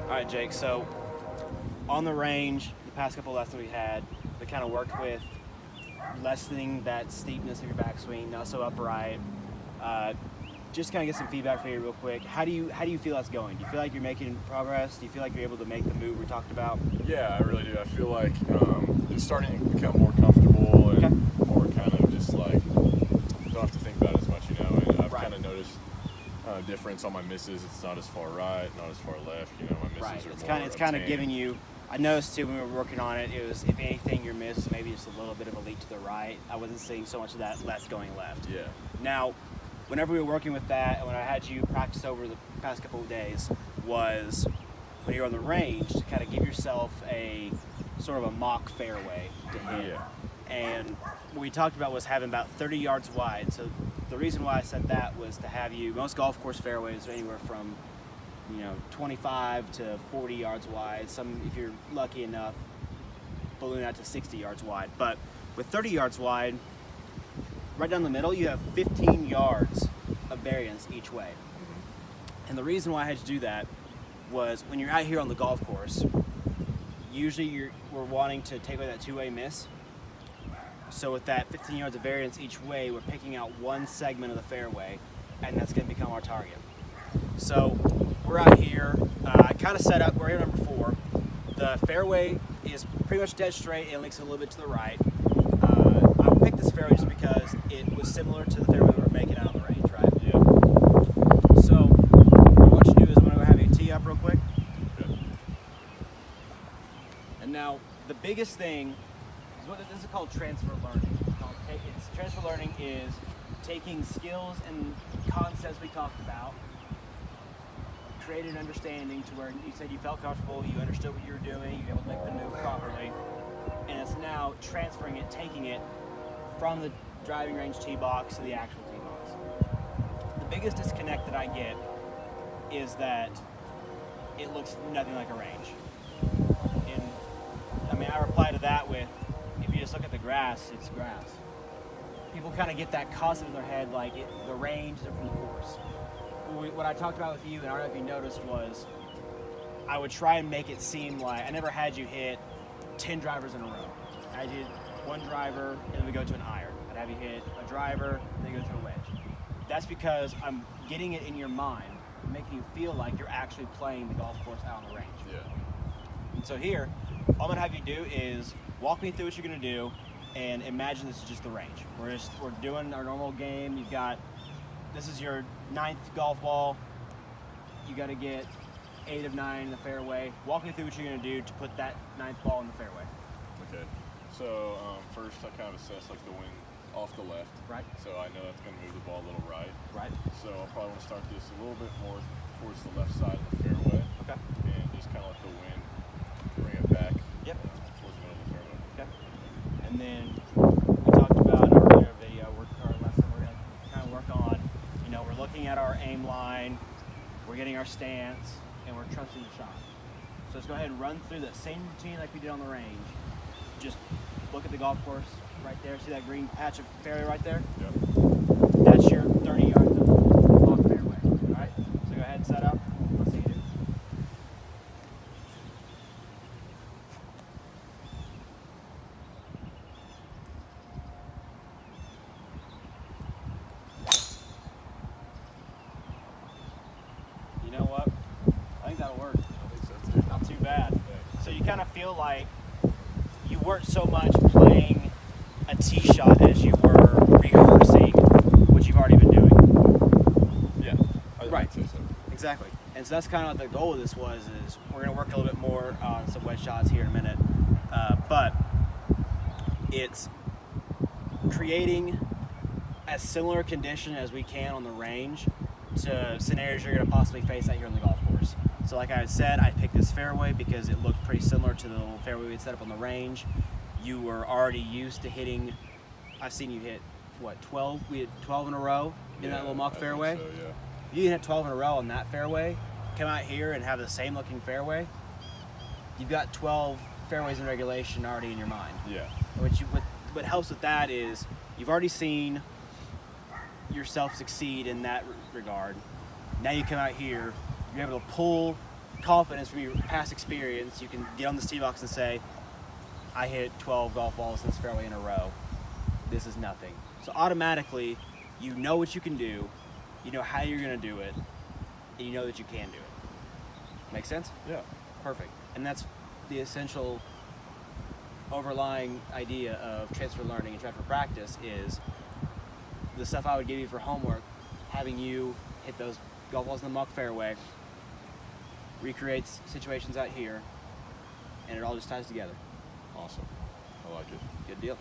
All right, Jake. So on the range, the past couple lessons we had, we kind of worked with lessening that steepness of your backswing, not so upright. Just kind of get some feedback from you real quick. How do you feel that's going? Do you feel like you're making progress? Do you feel like you're able to make the move we talked about? Yeah, I really do. I feel like it's starting to become more comfortable and more kind of just like don't have to think about it as much, And I've kind of noticed a difference on my misses. It's not as far right, not as far left. My misses are more. It's kind of giving you. I noticed too when we were working on it. It was, if anything, your miss maybe just a little bit of a leak to the right. I wasn't seeing so much of that left going left. Yeah. Now, whenever we were working with that, and when I had you practice over the past couple of days, was when you're on the range to kind of give yourself a sort of a mock fairway to hit. Yeah. And what we talked about was having about 30 yards wide. So the reason why I said that was to have you, most golf course fairways are anywhere from 25 to 40 yards wide. Some, if you're lucky enough, balloon out to 60 yards wide. But with 30 yards wide, right down the middle, you have 15 yards of variance each way. And the reason why I had to do that was when you're out here on the golf course, usually we're wanting to take away that two-way miss. So with that 15 yards of variance each way, we're picking out one segment of the fairway, and that's going to become our target. So we're out here. I kind of set up, we're here number 4. The fairway is pretty much dead straight. It links a little bit to the right. I picked this fairway just because it was similar to the fairway we were making out on the range, right? Yeah. So what I want you to do is I'm going to go have you tee up real quick. Okay. And now the biggest thing is this is called transfer learning. Transfer learning is taking skills and concepts we talked about, create an understanding to where you said you felt comfortable, you understood what you were doing, you were able to make the move properly, and it's now transferring it, taking it from the driving range tee box to the actual tee box. The biggest disconnect that I get is that it looks nothing like a range. And I reply to that with, if you just look at the grass, it's grass. People kind of get that concept in their head, like the range is from the course. What I talked about with you, and I don't know if you noticed, was I would try and make it seem like I never had you hit 10 drivers in a row. I did one driver, and then we go to an iron. I'd have you hit a driver, and then go to a wedge. That's because I'm getting it in your mind, making you feel like you're actually playing the golf course out on the range. Yeah. And so here, all I'm gonna have you do is walk me through what you're gonna do, and imagine this is just the range. We're doing our normal game. This is your 9th golf ball. You got to get 8 of 9 in the fairway. Walk me through what you're going to do to put that 9th ball in the fairway. Okay. So first I kind of assess like the wind off the left. Right. So I know that's going to move the ball a little right. Right. So I'll probably want to start this a little bit more towards the left side of the fairway. Okay. And just kind of let the wind bring it back. Yep. Towards the middle of the fairway. Okay. And then we talked about in our earlier video, our lesson, we're going to kind of work on, we're looking at our aim line, we're getting our stance, and we're trusting the shot. So let's go ahead and run through that same routine like we did on the range. Just look at the golf course right there. See that green patch of fairway right there? Yep. That's your 30 yards of block fairway. All right? So go ahead and set up. Let's see you do. You know what? I think that'll work. I think so too. Not too bad. Yeah. So you kind of feel like you weren't so much playing a tee shot as you were rehearsing what you've already been doing. Yeah. Right. I'd say so. Exactly. And so that's kind of what the goal of this was, is we're going to work a little bit more on some wedge shots here in a minute. But it's creating as similar condition as we can on the range to scenarios you're going to possibly face out here on the golf course. So like I said, I picked this fairway because it looked pretty similar to the little fairway we had set up on the range. You were already used to hitting, I've seen you hit, 12? We had 12 in a row in that little mock fairway. I think so, yeah. If you can hit 12 in a row on that fairway, come out here and have the same looking fairway, you've got 12 fairways in regulation already in your mind. Yeah. What helps with that is you've already seen yourself succeed in that regard. Now you come out here, you're able to pull confidence from your past experience, you can get on the tee box and say, I hit 12 golf balls in this fairway in a row. This is nothing. So automatically, you know what you can do, you know how you're going to do it, and you know that you can do it. Make sense? Yeah. Perfect. And that's the essential overlying idea of transfer learning and transfer practice is the stuff I would give you for homework, having you hit those golf balls in the muck fairway, recreates situations out here, and it all just ties together. Awesome. I like it. Good deal.